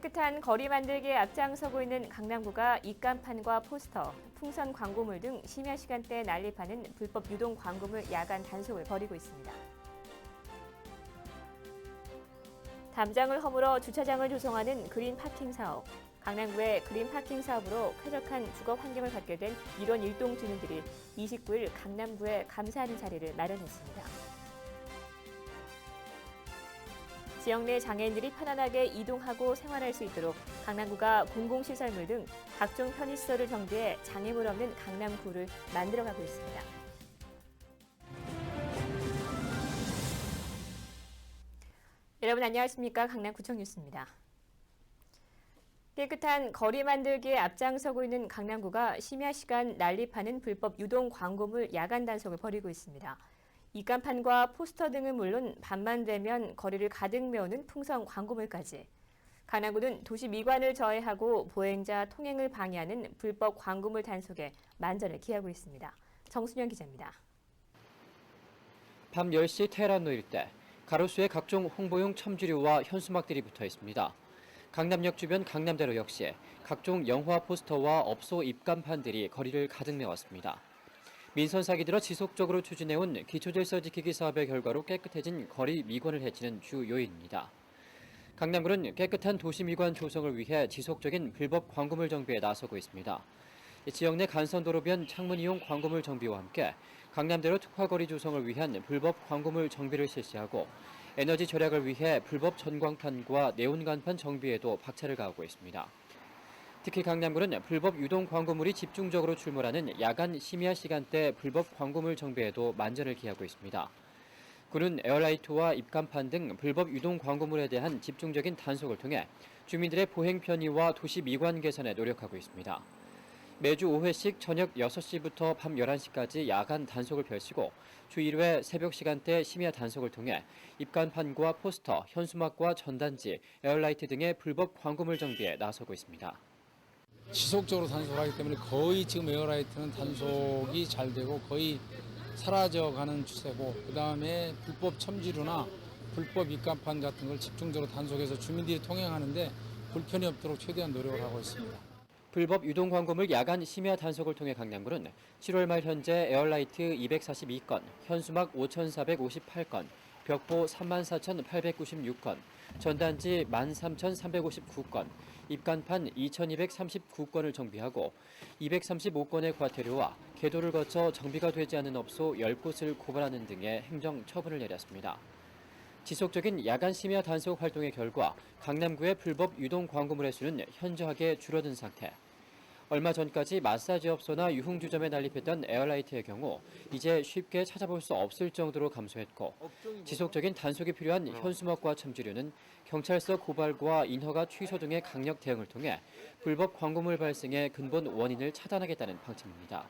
깨끗한 거리 만들기에 앞장서고 있는 강남구가 입간판과 포스터, 풍선 광고물 등 심야 시간대에 난립하는 불법 유동 광고물 야간 단속을 벌이고 있습니다. 담장을 허물어 주차장을 조성하는 그린 파킹 사업. 강남구의 그린 파킹 사업으로 쾌적한 주거 환경을 갖게 된 일원 일동 주민들이 29일 강남구에 감사하는 자리를 마련했습니다. 지역 내 장애인들이 편안하게 이동하고 생활할 수 있도록 강남구가 공공시설물 등 각종 편의시설을 정비해 장애물 없는 강남구를 만들어가고 있습니다. 여러분 안녕하십니까? 강남구청 뉴스입니다. 깨끗한 거리 만들기에 앞장서고 있는 강남구가 심야 시간 난립하는 불법 유동 광고물 야간 단속을 벌이고 있습니다. 입간판과 포스터 등은 물론 밤만 되면 거리를 가득 메우는 풍선 광고물까지. 강남구는 도시 미관을 저해하고 보행자 통행을 방해하는 불법 광고물 단속에 만전을 기하고 있습니다. 정순영 기자입니다. 밤 10시 테헤란로 일대 가로수에 각종 홍보용 첨지류와 현수막들이 붙어 있습니다. 강남역 주변 강남대로 역시 각종 영화 포스터와 업소 입간판들이 거리를 가득 메웠습니다. 민선 사기 들어 지속적으로 추진해온 기초질서 지키기 사업의 결과로 깨끗해진 거리 미관을 해치는 주 요인입니다. 강남구는 깨끗한 도시 미관 조성을 위해 지속적인 불법 광고물 정비에 나서고 있습니다. 지역 내 간선도로변 창문 이용 광고물 정비와 함께 강남대로 특화거리 조성을 위한 불법 광고물 정비를 실시하고 에너지 절약을 위해 불법 전광판과 네온간판 정비에도 박차를 가하고 있습니다. 특히 강남구는 불법 유동 광고물이 집중적으로 출몰하는 야간 심야 시간대 불법 광고물 정비에도 만전을 기하고 있습니다. 구는 에어라이트와 입간판 등 불법 유동 광고물에 대한 집중적인 단속을 통해 주민들의 보행 편의와 도시 미관 개선에 노력하고 있습니다. 매주 5회씩 저녁 6시부터 밤 11시까지 야간 단속을 펼치고 주 1회 새벽 시간대 심야 단속을 통해 입간판과 포스터, 현수막과 전단지, 에어라이트 등의 불법 광고물 정비에 나서고 있습니다. 지속적으로 단속을 하기 때문에 거의 지금 에어라이트는 단속이 잘 되고 거의 사라져가는 추세고, 그 다음에 불법 첨지류나 불법 입간판 같은 걸 집중적으로 단속해서 주민들이 통행하는데 불편이 없도록 최대한 노력을 하고 있습니다. 불법 유동 광고물 야간 심야 단속을 통해 강남구는 7월 말 현재 에어라이트 242건, 현수막 5,458건, 벽보 34,896건, 전단지 13,359건, 입간판 2,239건을 정비하고 235건의 과태료와 계도를 거쳐 정비가 되지 않은 업소 10곳을 고발하는 등의 행정 처분을 내렸습니다. 지속적인 야간 심야 단속 활동의 결과 강남구의 불법 유동 광고물의 수는 현저하게 줄어든 상태. 얼마 전까지 마사지 업소나 유흥주점에 난립했던 에어라이트의 경우 이제 쉽게 찾아볼 수 없을 정도로 감소했고, 지속적인 단속이 필요한 현수막과 첨지류는 경찰서 고발과 인허가 취소 등의 강력 대응을 통해 불법 광고물 발생의 근본 원인을 차단하겠다는 방침입니다.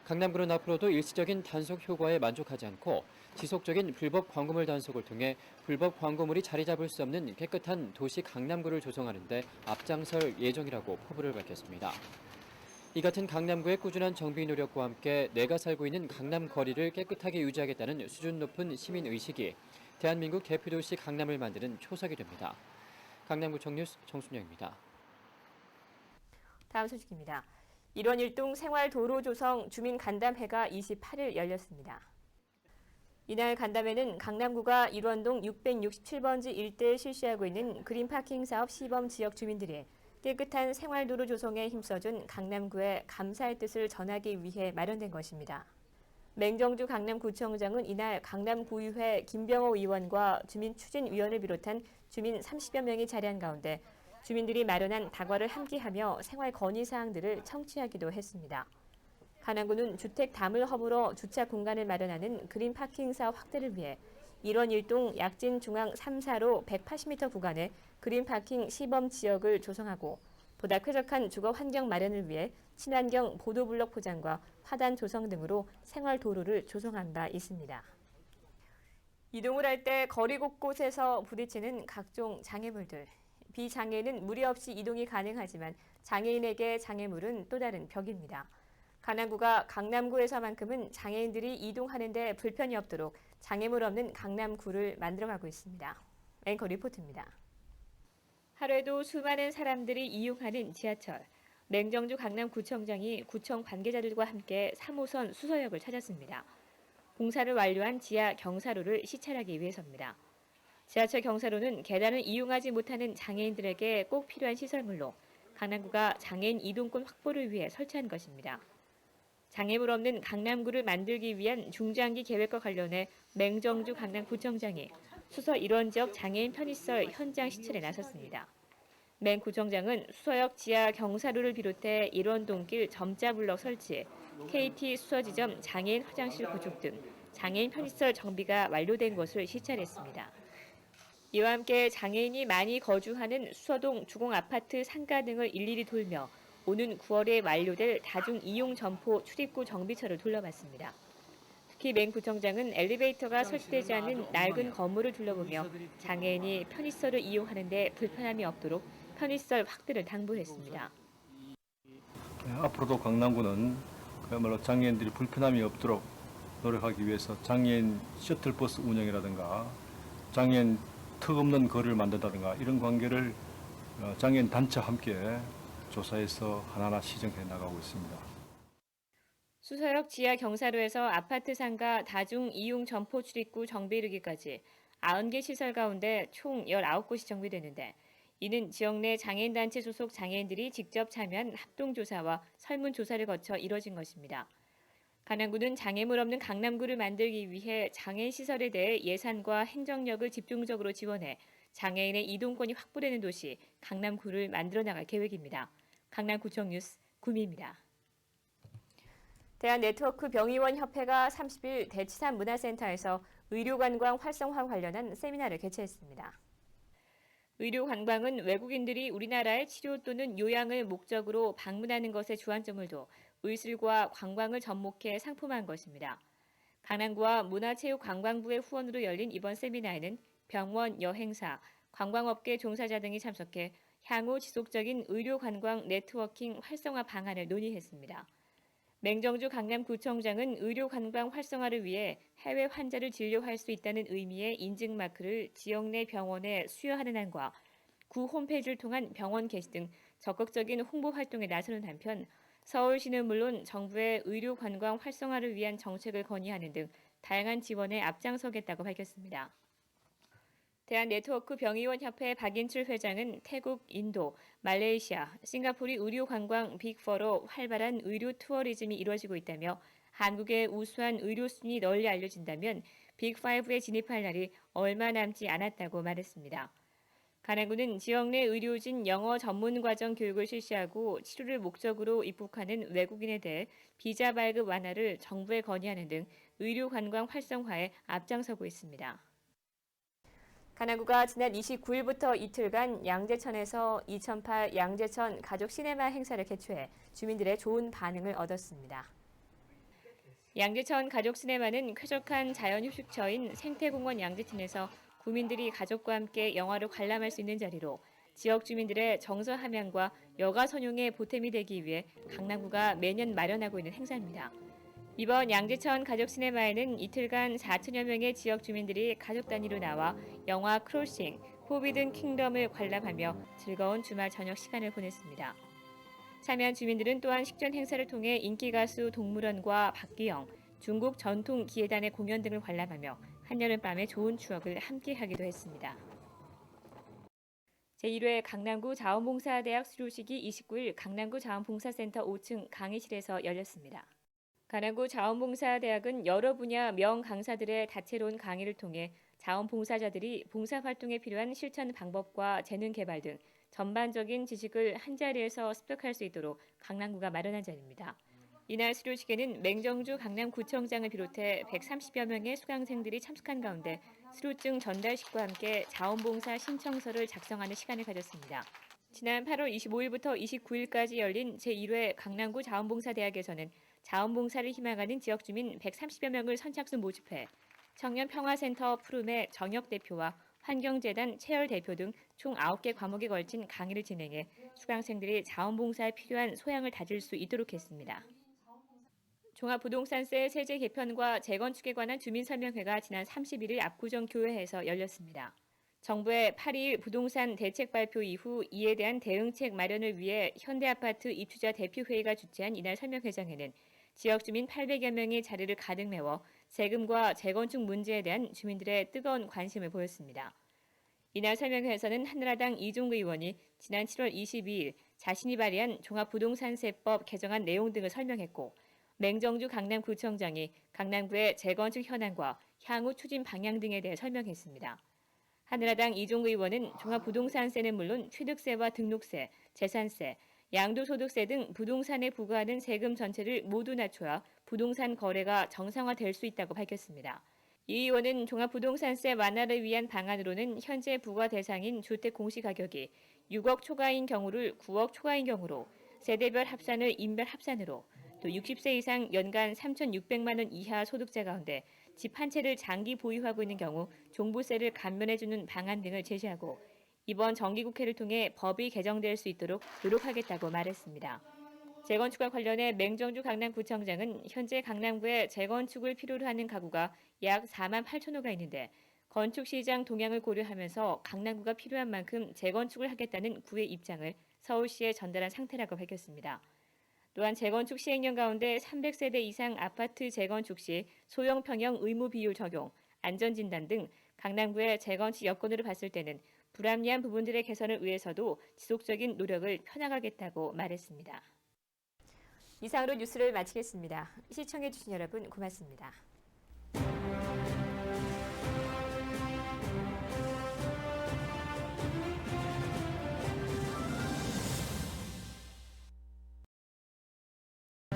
강남구는 앞으로도 일시적인 단속 효과에 만족하지 않고 지속적인 불법 광고물 단속을 통해 불법 광고물이 자리 잡을 수 없는 깨끗한 도시 강남구를 조성하는 데 앞장설 예정이라고 포부를 밝혔습니다. 이 같은 강남구의 꾸준한 정비 노력과 함께 내가 살고 있는 강남 거리를 깨끗하게 유지하겠다는 수준 높은 시민의식이 대한민국 대표도시 강남을 만드는 초석이 됩니다. 강남구청 뉴스 정순영입니다. 다음 소식입니다. 일원 일동 생활도로 조성 주민 간담회가 28일 열렸습니다. 이날 간담회는 강남구가 일원동 667번지 일대에 실시하고 있는 그린파킹 사업 시범 지역 주민들이 깨끗한 생활도로 조성에 힘써준 강남구에 감사의 뜻을 전하기 위해 마련된 것입니다. 맹정주 강남구청장은 이날 강남구의회 김병호 의원과 주민추진위원을 비롯한 주민 30여 명이 자리한 가운데 주민들이 마련한 다과를 함께하며 생활 건의사항들을 청취하기도 했습니다. 강남구는 주택 담을 허물어 주차 공간을 마련하는 그린 파킹 사업 확대를 위해 일원 일동 약진 중앙 3사로 180m 구간에 그린 파킹 시범 지역을 조성하고 보다 쾌적한 주거 환경 마련을 위해 친환경 보도블록 포장과 화단 조성 등으로 생활 도로를 조성한 바 있습니다. 이동을 할 때 거리 곳곳에서 부딪히는 각종 장애물들. 비장애인은 무리 없이 이동이 가능하지만 장애인에게 장애물은 또 다른 벽입니다. 강남구가 강남구에서만큼은 장애인들이 이동하는 데 불편이 없도록 장애물 없는 강남구를 만들어가고 있습니다. 앵커 리포트입니다. 하루에도 수많은 사람들이 이용하는 지하철. 맹정주 강남구청장이 구청 관계자들과 함께 3호선 수서역을 찾았습니다. 공사를 완료한 지하 경사로를 시찰하기 위해서입니다. 지하철 경사로는 계단을 이용하지 못하는 장애인들에게 꼭 필요한 시설물로 강남구가 장애인 이동권 확보를 위해 설치한 것입니다. 장애물 없는 강남구를 만들기 위한 중장기 계획과 관련해 맹정주 강남구청장이 수서 일원 지역 장애인 편의시설 현장 시찰에 나섰습니다. 맹 구청장은 수서역 지하 경사로를 비롯해 일원동길 점자 블럭 설치, KT 수서 지점 장애인 화장실 구축 등 장애인 편의시설 정비가 완료된 것을 시찰했습니다. 이와 함께 장애인이 많이 거주하는 수서동 주공 아파트 상가 등을 일일이 돌며 오는 9월에 완료될 다중 이용 점포 출입구 정비처를 둘러봤습니다. 특히 맹 구청장은 엘리베이터가 설치되지 않는 낡은 건물을 둘러보며 장애인이 편의시설을 이용하는 데 불편함이 없도록 편의시설 확대를 당부했습니다. 앞으로도 강남구는 그야말로 장애인들이 불편함이 없도록 노력하기 위해서 장애인 셔틀버스 운영이라든가 장애인 턱 없는 거리를 만든다든가 이런 관계를 장애인 단체와 함께 조사해서 하나하나 시정해 나가고 있습니다. 수서역 지하 경사로에서 아파트 상가 다중 이용 점포 출입구 정비 이르기까지 90개 시설 가운데 총 19곳이 정비되는데 이는 지역 내 장애인단체 소속 장애인들이 직접 참여한 합동조사와 설문조사를 거쳐 이뤄진 것입니다. 강남구는 장애물 없는 강남구를 만들기 위해 장애인 시설에 대해 예산과 행정력을 집중적으로 지원해 장애인의 이동권이 확보되는 도시 강남구를 만들어 나갈 계획입니다. 강남구청 뉴스 구미입니다. 대한네트워크병의원협회가 30일 대치산 문화센터에서 의료관광 활성화 관련한 세미나를 개최했습니다. 의료관광은 외국인들이 우리나라의 치료 또는 요양을 목적으로 방문하는 것에 주안점을 둬 의술과 관광을 접목해 상품화한 것입니다. 강남구와 문화체육관광부의 후원으로 열린 이번 세미나에는 병원, 여행사, 관광업계 종사자 등이 참석해 향후 지속적인 의료관광 네트워킹 활성화 방안을 논의했습니다. 맹정주 강남구청장은 의료관광 활성화를 위해 해외 환자를 진료할 수 있다는 의미의 인증마크를 지역 내 병원에 수여하는 안과 구 홈페이지를 통한 병원 게시 등 적극적인 홍보 활동에 나서는 한편 서울시는 물론 정부의 의료관광 활성화를 위한 정책을 건의하는 등 다양한 지원에 앞장서겠다고 밝혔습니다. 대한네트워크병의원협회 박인출 회장은 태국, 인도, 말레이시아, 싱가포르 의료관광 빅4로 활발한 의료 투어리즘이 이루어지고 있다며 한국의 우수한 의료 수준이 널리 알려진다면 빅5에 진입할 날이 얼마 남지 않았다고 말했습니다. 강남구는 지역 내 의료진 영어 전문 과정 교육을 실시하고 치료를 목적으로 입국하는 외국인에 대해 비자 발급 완화를 정부에 건의하는 등 의료관광 활성화에 앞장서고 있습니다. 강남구가 지난 29일부터 이틀간 양재천에서 2008 양재천 가족 시네마 행사를 개최해 주민들의 좋은 반응을 얻었습니다. 양재천 가족 시네마는 쾌적한 자연휴식처인 생태공원 양재천에서 구민들이 가족과 함께 영화를 관람할 수 있는 자리로 지역 주민들의 정서 함양과 여가 선용에 보탬이 되기 위해 강남구가 매년 마련하고 있는 행사입니다. 이번 양재천 가족 시네마에는 이틀간 4천여 명의 지역 주민들이 가족 단위로 나와 영화 크로싱, 포비든 킹덤을 관람하며 즐거운 주말 저녁 시간을 보냈습니다. 참여한 주민들은 또한 식전 행사를 통해 인기 가수 동물원과 박기영, 중국 전통 기예단의 공연 등을 관람하며 한여름밤의 좋은 추억을 함께하기도 했습니다. 제1회 강남구 자원봉사대학 수료식이 29일 강남구 자원봉사센터 5층 강의실에서 열렸습니다. 강남구 자원봉사대학은 여러 분야 명 강사들의 다채로운 강의를 통해 자원봉사자들이 봉사활동에 필요한 실천 방법과 재능 개발 등 전반적인 지식을 한자리에서 습득할 수 있도록 강남구가 마련한 자리입니다. 이날 수료식에는 맹정주 강남구청장을 비롯해 130여 명의 수강생들이 참석한 가운데 수료증 전달식과 함께 자원봉사 신청서를 작성하는 시간을 가졌습니다. 지난 8월 25일부터 29일까지 열린 제1회 강남구 자원봉사대학에서는 자원봉사를 희망하는 지역주민 130여 명을 선착순 모집해 청년평화센터 푸름의 정혁 대표와 환경재단 채열 대표 등 총 9개 과목에 걸친 강의를 진행해 수강생들이 자원봉사에 필요한 소양을 다질 수 있도록 했습니다. 종합부동산세 세제 개편과 재건축에 관한 주민설명회가 지난 31일 압구정 교회에서 열렸습니다. 정부의 8일 부동산 대책 발표 이후 이에 대한 대응책 마련을 위해 현대아파트 입주자 대표회의가 주최한 이날 설명회장에는 지역 주민 800여 명이 자리를 가득 메워 세금과 재건축 문제에 대한 주민들의 뜨거운 관심을 보였습니다. 이날 설명회에서는 한나라당 이종구 의원이 지난 7월 22일 자신이 발의한 종합부동산세법 개정안 내용 등을 설명했고, 맹정주 강남구청장이 강남구의 재건축 현황과 향후 추진 방향 등에 대해 설명했습니다. 한나라당 이종구 의원은 종합부동산세는 물론 취득세와 등록세, 재산세, 양도소득세 등 부동산에 부과하는 세금 전체를 모두 낮춰야 부동산 거래가 정상화될 수 있다고 밝혔습니다. 이 의원은 종합부동산세 완화를 위한 방안으로는 현재 부과 대상인 주택 공시가격이 6억 초과인 경우를 9억 초과인 경우로, 세대별 합산을 인별 합산으로, 또 60세 이상 연간 3,600만 원 이하 소득자 가운데 집 한 채를 장기 보유하고 있는 경우 종부세를 감면해주는 방안 등을 제시하고 이번 정기국회를 통해 법이 개정될 수 있도록 노력하겠다고 말했습니다. 재건축과 관련해 맹정주 강남구청장은 현재 강남구에 재건축을 필요로 하는 가구가 약 4만 8천 호가 있는데 건축시장 동향을 고려하면서 강남구가 필요한 만큼 재건축을 하겠다는 구의 입장을 서울시에 전달한 상태라고 밝혔습니다. 또한 재건축 시행령 가운데 300세대 이상 아파트 재건축 시 소형 평형 의무 비율 적용, 안전진단 등 강남구의 재건축 여건으로 봤을 때는 불합리한 부분들의 개선을 위해서도 지속적인 노력을 펴나가겠다고 말했습니다. 이상으로 뉴스를 마치겠습니다. 시청해주신 여러분 고맙습니다.